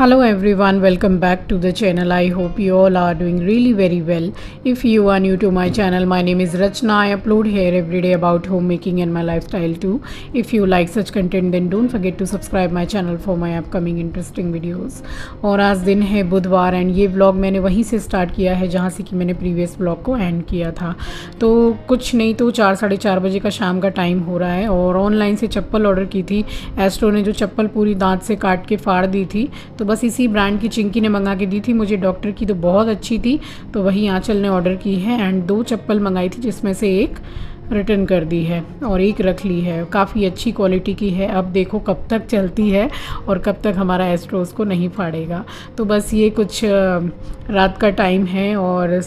Hello everyone, welcome back to the channel. I hope you all are doing really very well. If you are new to my channel, my name is Rachna. I upload here every day about homemaking and my lifestyle too. If you like such content then don't forget to subscribe my channel for my upcoming interesting videos. और आज दिन है बुधवार and ये vlog मैंने वहीं से start किया है जहाँ से कि मैंने प्रीवियस व्लॉग को एंड किया था। तो कुछ नहीं तो 4-4:30 बजे का शाम का टाइम हो रहा है और ऑनलाइन से चप्पल ऑर्डर की थी। एस्ट्रो ने जो चप्पल पूरी दांत से काट के फाड़ दी थी तो बस इसी ब्रांड की चिंकी ने मंगा के दी थी मुझे। डॉक्टर की तो बहुत अच्छी थी तो वही आंचल ने ऑर्डर की है एंड 2 चप्पल मंगाई थी जिसमें से एक रिटर्न कर दी है और एक रख ली है। काफ़ी अच्छी क्वालिटी की है। अब देखो कब तक चलती है और कब तक हमारा एस्ट्रो उसको नहीं फाड़ेगा। तो बस ये कुछ रात का टाइम है और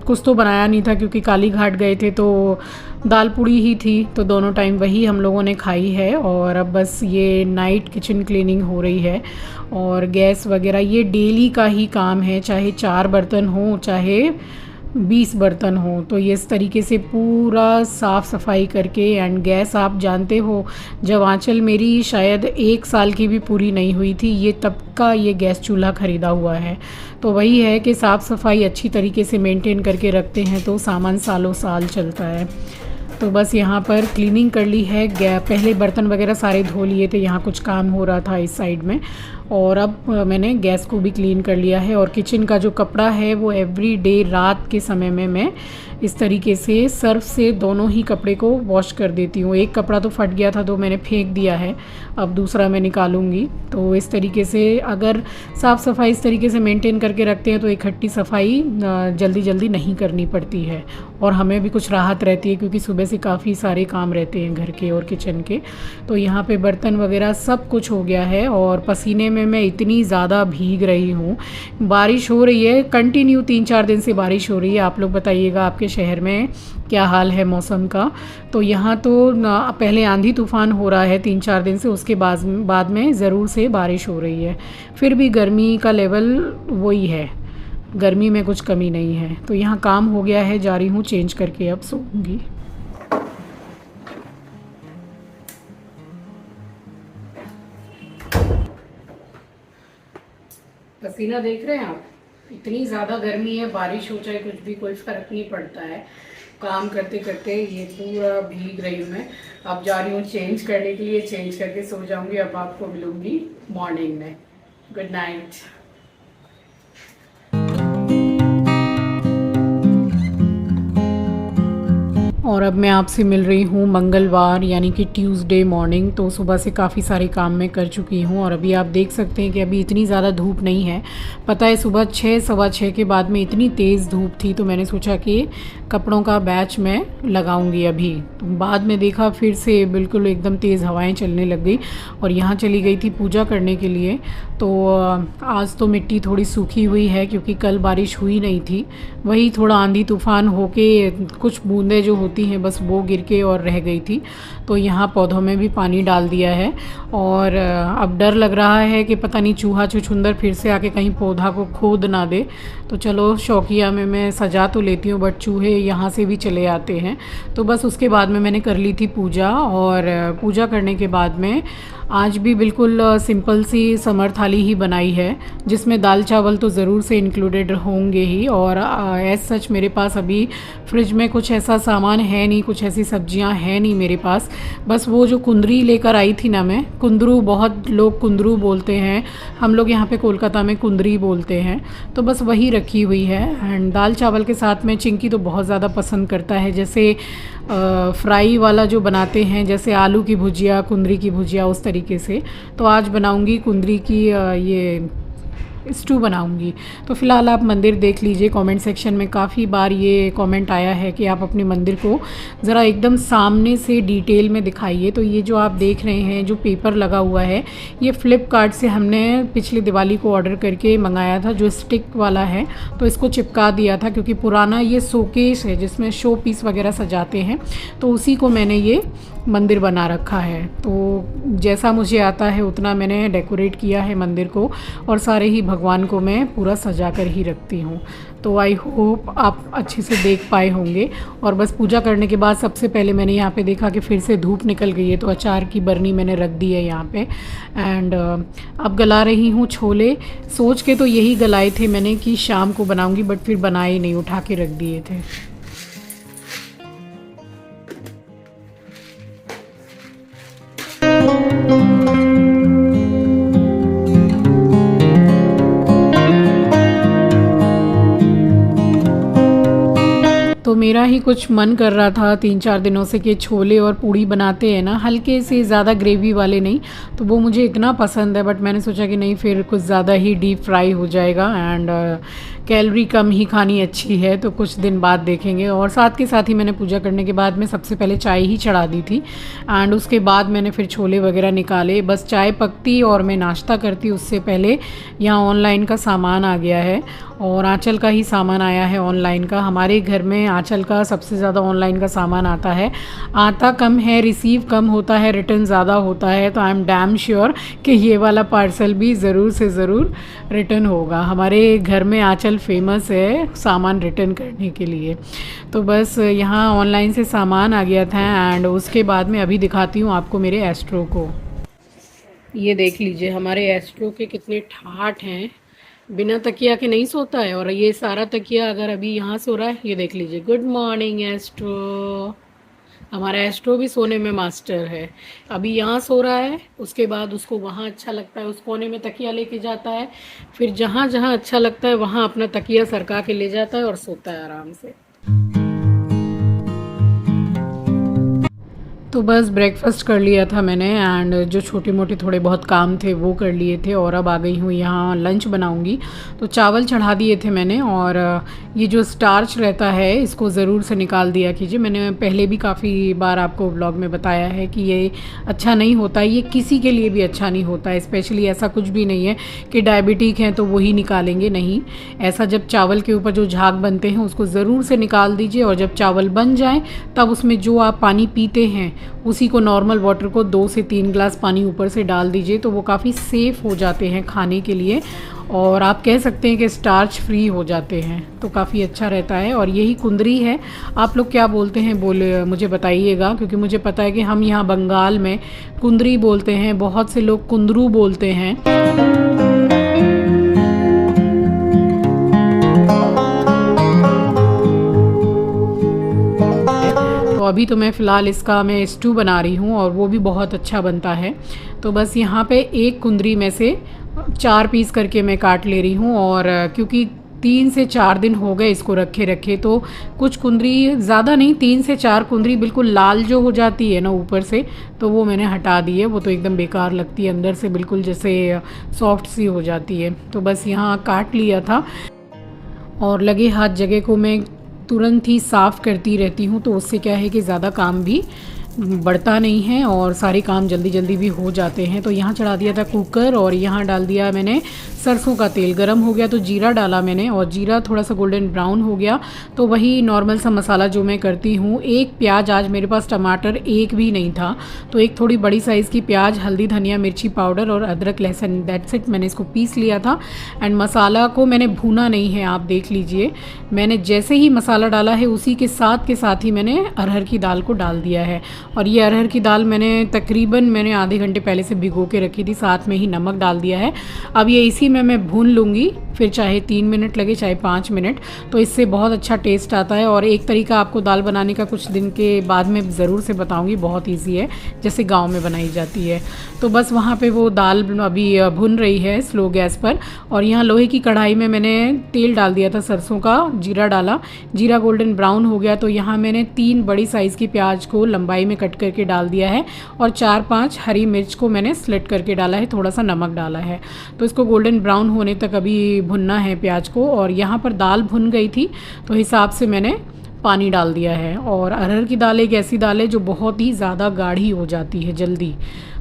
कुछ तो बनाया नहीं था क्योंकि काली घाट गए थे तो दाल पूड़ी ही थी तो दोनों टाइम वही हम लोगों ने खाई है। और अब बस ये नाइट किचन क्लीनिंग हो रही है और गैस वगैरह ये डेली का ही काम है, चाहे 4 बर्तन हो चाहे 20 बर्तन हो तो ये इस तरीके से पूरा साफ़ सफाई करके। एंड गैस आप जानते हो जब आंचल मेरी शायद 1 साल की भी पूरी नहीं हुई थी ये तब का ये गैस चूल्हा ख़रीदा हुआ है। तो वही है कि साफ़ सफाई अच्छी तरीके से मेंटेन करके रखते हैं तो सामान सालों साल चलता है। तो बस यहाँ पर क्लीनिंग कर ली है। पहले बर्तन वगैरह सारे धो लिए थे, यहाँ कुछ काम हो रहा था इस साइड में और अब मैंने गैस को भी क्लीन कर लिया है। और किचन का जो कपड़ा है वो एवरी डे रात के समय में मैं इस तरीके से सर्फ से दोनों ही कपड़े को वॉश कर देती हूँ। एक कपड़ा तो फट गया था तो मैंने फेंक दिया है, अब दूसरा मैं निकालूंगी। तो इस तरीके से अगर साफ़ सफाई इस तरीके से मेंटेन करके रखते हैं तो इकट्ठी सफाई जल्दी जल्दी नहीं करनी पड़ती है और हमें भी कुछ राहत रहती है क्योंकि सुबह से काफ़ी सारे काम रहते हैं घर के और किचन के। तो यहाँ पे बर्तन वगैरह सब कुछ हो गया है और पसीने में मैं इतनी ज़्यादा भीग रही हूँ। बारिश हो रही है कंटिन्यू, 3-4 दिन से बारिश हो रही है। आप लोग बताइएगा आपके शहर में क्या हाल है मौसम का। तो यहाँ तो पहले आंधी तूफ़ान हो रहा है 3-4 दिन से, उसके बाद में ज़रूर से बारिश हो रही है। फिर भी गर्मी का लेवल वही है, गर्मी में कुछ कमी नहीं है। तो यहाँ काम हो गया है, जा रही हूँ चेंज करके अब सोऊंगी। पसीना देख रहे हैं आप, इतनी ज़्यादा गर्मी है, बारिश हो चाहे कुछ भी कोई फ़र्क नहीं पड़ता है। काम करते करते ये पूरा भीग रही हूँ मैं। अब जा रही हूँ चेंज करने के लिए, चेंज करके सो जाऊंगी। अब आपको मिलूंगी मॉर्निंग में। Good night. और अब मैं आपसे मिल रही हूँ मंगलवार यानी कि ट्यूसडे मॉर्निंग। तो सुबह से काफ़ी सारे काम मैं कर चुकी हूँ और अभी आप देख सकते हैं कि अभी इतनी ज़्यादा धूप नहीं है। पता है सुबह 6-6:15 के बाद में इतनी तेज़ धूप थी तो मैंने सोचा कि कपड़ों का बैच मैं लगाऊंगी अभी। तो बाद में देखा फिर से बिल्कुल एकदम तेज़ हवाएं चलने लग गई और यहाँ चली गई थी पूजा करने के लिए। तो आज तो मिट्टी थोड़ी सूखी हुई है क्योंकि कल बारिश हुई नहीं थी। वही थोड़ा आंधी तूफ़ान होके कुछ बूंदें जो होती हैं बस वो गिर के और रह गई थी। तो यहाँ पौधों में भी पानी डाल दिया है और अब डर लग रहा है कि पता नहीं चूहा छुछुंदर फिर से आके कहीं पौधा को खोद ना दे। तो चलो शौकिया में मैं सजा तो लेती हूँ बट चूहे यहाँ से भी चले आते हैं। तो बस उसके बाद में मैंने कर ली थी पूजा और पूजा करने के बाद में आज भी बिल्कुल सिंपल सी समर थाली ही बनाई है जिसमें दाल चावल तो ज़रूर से इंक्लूडेड होंगे ही। और एज सच मेरे पास अभी फ्रिज में कुछ ऐसा सामान है नहीं, कुछ ऐसी सब्जियां हैं नहीं मेरे पास। बस वो जो कुंदरी लेकर आई थी ना मैं, कुंदरू, बहुत लोग कुंदरू बोलते हैं, हम लोग यहाँ पे कोलकाता में कुंदरी बोलते हैं। तो बस वही रखी हुई है एंड दाल चावल के साथ में चिंकी तो बहुत ज़्यादा पसंद करता है, जैसे फ्राई वाला जो बनाते हैं जैसे आलू की भुजिया, कुंदरी की भुजिया, उस तरीके से। तो आज बनाऊंगी कुंदरी की ये स्टू बनाऊंगी। तो फ़िलहाल आप मंदिर देख लीजिए। कमेंट सेक्शन में काफ़ी बार ये कमेंट आया है कि आप अपने मंदिर को ज़रा एकदम सामने से डिटेल में दिखाइए। तो ये जो आप देख रहे हैं जो पेपर लगा हुआ है ये फ्लिपकार्ट से हमने पिछली दिवाली को ऑर्डर करके मंगाया था, जो स्टिक वाला है। तो इसको चिपका दिया था क्योंकि पुराना ये शोकेस है जिसमें शो पीस वगैरह सजाते हैं, तो उसी को मैंने ये मंदिर बना रखा है। तो जैसा मुझे आता है उतना मैंने डेकोरेट किया है मंदिर को और सारे ही भगवान को मैं पूरा सजा कर ही रखती हूँ। तो आई होप आप अच्छे से देख पाए होंगे। और बस पूजा करने के बाद सबसे पहले मैंने यहाँ पे देखा कि फिर से धूप निकल गई है, तो अचार की बरनी मैंने रख दी है यहाँ पे। एंड अब गला रही हूँ छोले। सोच के तो यही गलाए थे मैंने कि शाम को बनाऊँगी, बट फिर बनाए नहीं, उठा के रख दिए थे। तो मेरा ही कुछ मन कर रहा था 3-4 दिनों से कि छोले और पूड़ी बनाते हैं ना, हल्के से, ज़्यादा ग्रेवी वाले नहीं। तो वो मुझे इतना पसंद है, बट मैंने सोचा कि नहीं, फिर कुछ ज़्यादा ही डीप फ्राई हो जाएगा एंड कैलोरी कम ही खानी अच्छी है, तो कुछ दिन बाद देखेंगे। और साथ के साथ ही मैंने पूजा करने के बाद में सबसे पहले चाय ही चढ़ा दी थी एंड उसके बाद मैंने फिर छोले वगैरह निकाले। बस चाय पकती और मैं नाश्ता करती उससे पहले यहाँ ऑनलाइन का सामान आ गया है, और आंचल का ही सामान आया है ऑनलाइन का। हमारे घर में आंचल का सबसे ज़्यादा ऑनलाइन का सामान आता है। आता कम है, रिसीव कम होता है, रिटर्न ज़्यादा होता है। तो आई एम डैम श्योर कि ये वाला पार्सल भी ज़रूर से ज़रूर रिटर्न होगा। हमारे घर में आंचल फेमस है सामान रिटर्न करने के लिए। तो बस यहाँ ऑनलाइन से सामान आ गया था एंड उसके बाद में अभी दिखाती हूँ आपको मेरे एस्ट्रो को। ये देख लीजिए हमारे एस्ट्रो के कितने ठाठ हैं, बिना तकिया के नहीं सोता है। और ये सारा तकिया अगर अभी यहाँ सो रहा है, ये देख लीजिए। Good morning astro. हमारा एस्ट्रो भी सोने में मास्टर है। अभी यहाँ सो रहा है, उसके बाद उसको वहाँ अच्छा लगता है, उस कोने में तकिया लेके जाता है, फिर जहाँ जहाँ अच्छा लगता है वहाँ अपना तकिया सरका के ले जाता है और सोता है आराम से। तो बस ब्रेकफास्ट कर लिया था मैंने एंड जो छोटे मोटे थोड़े बहुत काम थे वो कर लिए थे, और अब आ गई हूँ यहाँ लंच बनाऊँगी। तो चावल चढ़ा दिए थे मैंने, और ये जो स्टार्च रहता है इसको ज़रूर से निकाल दिया कीजिए। मैंने पहले भी काफ़ी बार आपको व्लॉग में बताया है कि ये अच्छा नहीं होता, ये किसी के लिए भी अच्छा नहीं होता है। स्पेशली ऐसा कुछ भी नहीं है कि डायबिटिक हैं तो वही निकालेंगे, नहीं। ऐसा जब चावल के ऊपर जो झाग बनते हैं उसको ज़रूर से निकाल दीजिए, और जब चावल बन जाए तब उसमें जो आप पानी पीते हैं उसी को, नॉर्मल वाटर को 2 से 3 ग्लास पानी ऊपर से डाल दीजिए, तो वो काफ़ी सेफ़ हो जाते हैं खाने के लिए। और आप कह सकते हैं कि स्टार्च फ्री हो जाते हैं, तो काफ़ी अच्छा रहता है। और यही कुंदरी है। आप लोग क्या बोलते हैं बोले मुझे बताइएगा, क्योंकि मुझे पता है कि हम यहाँ बंगाल में कुंदरी बोलते हैं, बहुत से लोग कुंदरू बोलते हैं। तो अभी तो मैं फ़िलहाल इसका मैं स्टू बना रही हूँ, और वो भी बहुत अच्छा बनता है। तो बस यहाँ पे एक कुंदरी में से 4 पीस करके मैं काट ले रही हूँ, और क्योंकि 3 से 4 दिन हो गए इसको रखे रखे, तो कुछ कुंदरी, ज़्यादा नहीं, 3 से 4 कुंदरी बिल्कुल लाल जो हो जाती है ना ऊपर से, तो वो मैंने हटा दी है। वो तो एकदम बेकार लगती है, अंदर से बिल्कुल जैसे सॉफ्ट सी हो जाती है। तो बस यहाँ काट लिया था, और लगे हाथ जगह को मैं तुरंत ही साफ़ करती रहती हूँ, तो उससे क्या है कि ज़्यादा काम भी बढ़ता नहीं है और सारे काम जल्दी जल्दी भी हो जाते हैं। तो यहाँ चढ़ा दिया था कुकर, और यहाँ डाल दिया मैंने सरसों का तेल। गरम हो गया तो जीरा डाला मैंने, और जीरा थोड़ा सा गोल्डन ब्राउन हो गया तो वही नॉर्मल सा मसाला जो मैं करती हूँ। एक प्याज, आज मेरे पास टमाटर एक भी नहीं था, तो एक थोड़ी बड़ी साइज़ की प्याज, हल्दी, धनिया, मिर्ची पाउडर और अदरक लहसुन, दैट्स इट। मैंने इसको पीस लिया था एंड मसाला को मैंने भूना नहीं है, आप देख लीजिए। मैंने जैसे ही मसाला डाला है उसी के साथ ही मैंने अरहर की दाल को डाल दिया है। और ये अरहर की दाल मैंने आधे घंटे पहले से भिगो के रखी थी, साथ में ही नमक डाल दिया है। अब ये इसी में मैं भून लूँगी, फिर चाहे 3 मिनट लगे चाहे 5 मिनट, तो इससे बहुत अच्छा टेस्ट आता है। और एक तरीका आपको दाल बनाने का कुछ दिन के बाद में ज़रूर से बताऊँगी, बहुत ईजी है, जैसे गाँव में बनाई जाती है। तो बस वहाँ पर वो दाल अभी भुन रही है स्लो गैस पर, और यहाँ लोहे की कढ़ाई में मैंने तेल डाल दिया था सरसों का, जीरा डाला, जीरा गोल्डन ब्राउन हो गया तो यहाँ मैंने 3 बड़ी साइज़ की प्याज को लंबाई में कट करके डाल दिया है, और 4-5 हरी मिर्च को मैंने स्लिट करके डाला है, थोड़ा सा नमक डाला है। तो इसको गोल्डन ब्राउन होने तक अभी भुनना है प्याज को। और यहाँ पर दाल भुन गई थी तो हिसाब से मैंने पानी डाल दिया है। और अरहर की दाल एक ऐसी दाल है जो बहुत ही ज़्यादा गाढ़ी हो जाती है जल्दी,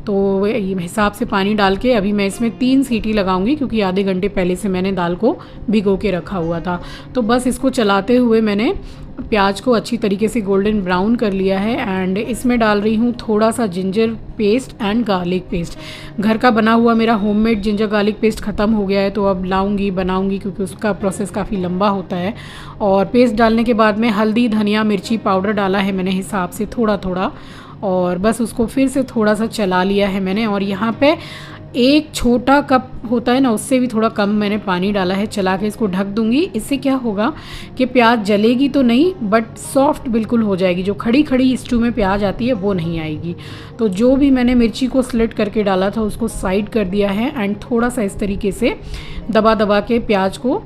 तो हिसाब से पानी डाल के अभी मैं इसमें 3 सीटी लगाऊंगी, क्योंकि आधे घंटे पहले से मैंने दाल को भिगो के रखा हुआ था। तो बस इसको चलाते हुए मैंने प्याज को अच्छी तरीके से गोल्डन ब्राउन कर लिया है एंड इसमें डाल रही हूँ थोड़ा सा ginger paste and garlic paste. घर का बना हुआ मेरा होममेड जिंजर गार्लिक पेस्ट ख़त्म हो गया है, तो अब लाऊंगी बनाऊंगी क्योंकि उसका प्रोसेस काफ़ी लंबा होता है। और पेस्ट डालने के बाद में हल्दी धनिया मिर्ची पाउडर डाला है मैंने हिसाब से थोड़ा थोड़ा, और बस उसको फिर से थोड़ा सा चला लिया है मैंने। और यहाँ पे एक छोटा कप होता है ना, उससे भी थोड़ा कम मैंने पानी डाला है। चला के इसको ढक दूंगी। इससे क्या होगा कि प्याज जलेगी तो नहीं बट सॉफ्ट बिल्कुल हो जाएगी। जो खड़ी खड़ी स्टू में प्याज आती है वो नहीं आएगी। तो जो भी मैंने मिर्ची को स्लिट करके डाला था उसको साइड कर दिया है एंड थोड़ा सा इस तरीके से दबा दबा के प्याज को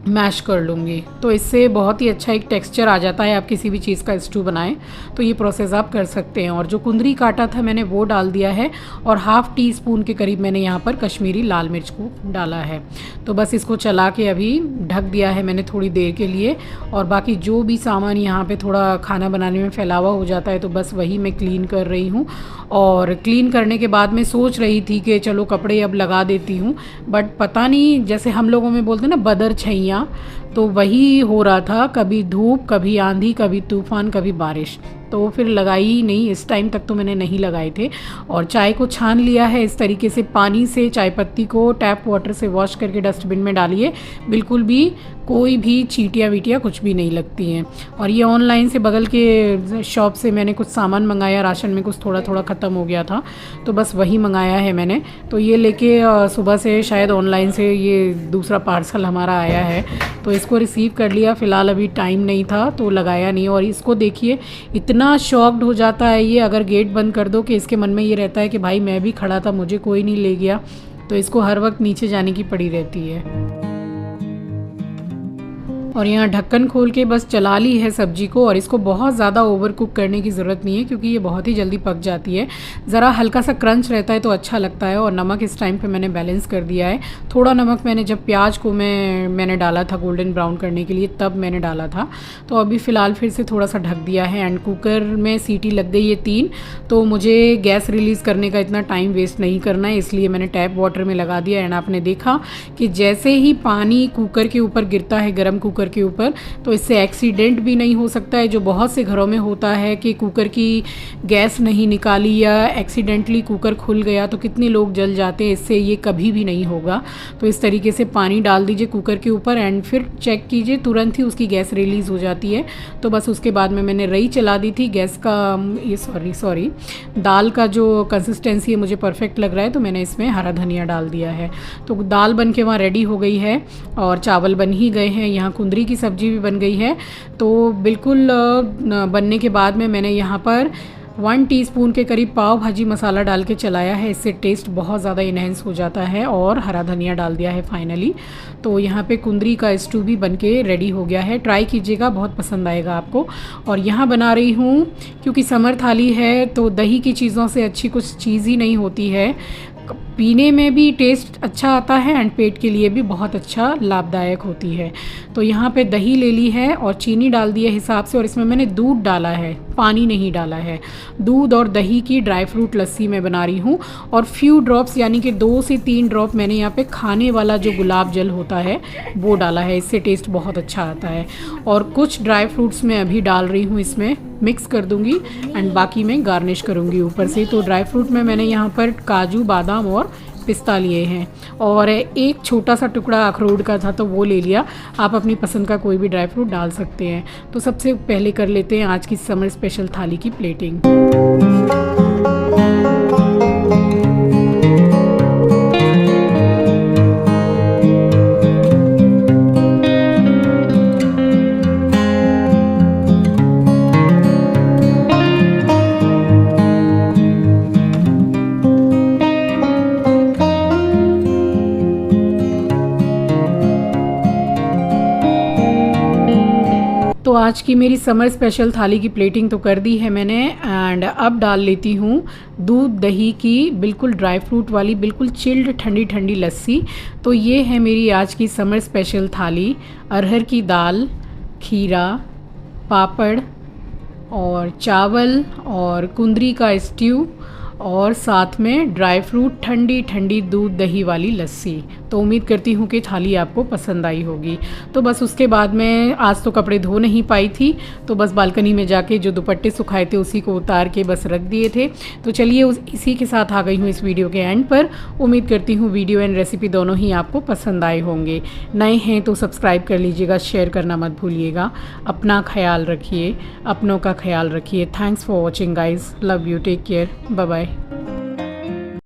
मैश कर लूँगी। तो इससे बहुत ही अच्छा एक टेक्सचर आ जाता है। आप किसी भी चीज़ का स्टू बनाएं तो ये प्रोसेस आप कर सकते हैं। और जो कुंदरी काटा था मैंने वो डाल दिया है और हाफ़ टी स्पून के करीब मैंने यहाँ पर कश्मीरी लाल मिर्च को डाला है। तो बस इसको चला के अभी ढक दिया है मैंने थोड़ी देर के लिए। और बाकी जो भी सामान यहाँ पे थोड़ा खाना बनाने में फैलावा हो जाता है तो बस वही मैं क्लीन कर रही हूँ। और क्लीन करने के बाद मैं सोच रही थी कि चलो कपड़े अब लगा देती हूँ, बट पता नहीं, जैसे हम लोगों में बोलते हैं ना बदर छैया, तो वही हो रहा था। कभी धूप कभी आंधी कभी तूफान कभी बारिश, तो फिर लगाई ही नहीं। इस टाइम तक तो मैंने नहीं लगाए थे। और चाय को छान लिया है इस तरीके से पानी से। चाय पत्ती को टैप वाटर से वॉश करके डस्टबिन में डालिए, बिल्कुल भी कोई भी चींटियाँ वीटियाँ कुछ भी नहीं लगती हैं। और ये ऑनलाइन से बगल के शॉप से मैंने कुछ सामान मंगाया, राशन में कुछ थोड़ा थोड़ा ख़त्म हो गया था तो बस वही मंगाया है मैंने। तो ये लेके सुबह से शायद ऑनलाइन से ये दूसरा पार्सल हमारा आया है तो इसको रिसीव कर लिया। फ़िलहाल अभी टाइम नहीं था तो लगाया नहीं। और इसको देखिए इतना शॉक्ड हो जाता है ये अगर गेट बंद कर दो कि इसके मन में ये रहता है कि भाई मैं भी खड़ा था मुझे कोई नहीं ले गया। तो इसको हर वक्त नीचे जाने की पड़ी रहती है। और यहाँ ढक्कन खोल के बस चला ली है सब्जी को। और इसको बहुत ज़्यादा ओवर कुक करने की ज़रूरत नहीं है क्योंकि ये बहुत ही जल्दी पक जाती है। ज़रा हल्का सा क्रंच रहता है तो अच्छा लगता है। और नमक इस टाइम पे मैंने बैलेंस कर दिया है। थोड़ा नमक मैंने जब प्याज को मैंने डाला था गोल्डन ब्राउन करने के लिए तब मैंने डाला था। तो अभी फ़िलहाल फिर से थोड़ा सा ढक दिया है एंड कुकर में सीटी लग गई है 3। तो मुझे गैस रिलीज़ करने का इतना टाइम वेस्ट नहीं करना है, इसलिए मैंने टैप वाटर में लगा दिया। एंड आपने देखा कि जैसे ही पानी कुकर के ऊपर गिरता है गर्म कुकर के ऊपर, तो इससे एक्सीडेंट भी नहीं हो सकता है जो बहुत से घरों में होता है कि कुकर की गैस नहीं निकाली या एक्सीडेंटली कुकर खुल गया तो कितने लोग जल जाते हैं। इससे ये कभी भी नहीं होगा। तो इस तरीके से पानी डाल दीजिए कुकर के ऊपर एंड फिर चेक कीजिए, तुरंत ही उसकी गैस रिलीज़ हो जाती है। तो बस उसके बाद में मैंने रई चला दी थी। गैस का ये सॉरी दाल का जो कंसिस्टेंसी है मुझे परफेक्ट लग रहा है तो मैंने इसमें हरा धनिया डाल दिया है। तो दाल बन के वहाँ रेडी हो गई है और चावल बन ही गए हैं। यहाँ कुंदरी की सब्जी भी बन गई है। तो बिल्कुल बनने के बाद में मैंने यहाँ पर 1 टीस्पून के करीब पाव भाजी मसाला डाल के चलाया है। इससे टेस्ट बहुत ज़्यादा इन्हेंस हो जाता है। और हरा धनिया डाल दिया है फाइनली। तो यहाँ पे कुंदरी का स्टू भी बन के रेडी हो गया है। ट्राई कीजिएगा, बहुत पसंद आएगा आपको। और यहाँ बना रही हूँ क्योंकि समर थाली है तो दही की चीज़ों से अच्छी कुछ चीज़ ही नहीं होती है। पीने में भी टेस्ट अच्छा आता है एंड पेट के लिए भी बहुत अच्छा लाभदायक होती है। तो यहाँ पे दही ले ली है और चीनी डाल दी है हिसाब से। और इसमें मैंने दूध डाला है, पानी नहीं डाला है। दूध और दही की ड्राई फ्रूट लस्सी मैं बना रही हूँ। और फ्यू ड्रॉप्स यानी कि 2 से 3 ड्रॉप मैंने यहाँ पे खाने वाला जो गुलाब जल होता है वो डाला है। इससे टेस्ट बहुत अच्छा आता है। और कुछ ड्राई फ्रूट्स मैं अभी डाल रही हूँ, इसमें मिक्स कर दूंगी एंड बाकी मैं गार्निश करूँगी ऊपर से। तो ड्राई फ्रूट में मैंने यहाँ पर काजू बादाम और पिस्ता लिए हैं और एक छोटा सा टुकड़ा अखरोट का था तो वो ले लिया। आप अपनी पसंद का कोई भी ड्राई फ्रूट डाल सकते हैं। तो सबसे पहले कर लेते हैं आज की समर स्पेशल थाली की प्लेटिंग। तो आज की मेरी समर स्पेशल थाली की प्लेटिंग तो कर दी है मैंने एंड अब डाल लेती हूँ दूध दही की बिल्कुल ड्राई फ्रूट वाली बिल्कुल चिल्ड ठंडी ठंडी लस्सी। तो ये है मेरी आज की समर स्पेशल थाली। अरहर की दाल, खीरा, पापड़ और चावल और कुंदरी का स्ट्यू और साथ में ड्राई फ्रूट ठंडी ठंडी दूध दही वाली लस्सी। तो उम्मीद करती हूँ कि थाली आपको पसंद आई होगी। तो बस उसके बाद मैं आज तो कपड़े धो नहीं पाई थी, तो बस बालकनी में जाके जो दुपट्टे सुखाए थे उसी को उतार के बस रख दिए थे। तो चलिए इसी के साथ आ गई हूँ इस वीडियो के एंड पर। उम्मीद करती हूँ वीडियो एंड रेसिपी दोनों ही आपको पसंद आए होंगे। नए हैं तो सब्सक्राइब कर लीजिएगा, शेयर करना मत भूलिएगा। अपना ख्याल रखिए, अपनों का ख्याल रखिए। Thanks for watching guys, love you, take care, bye bye.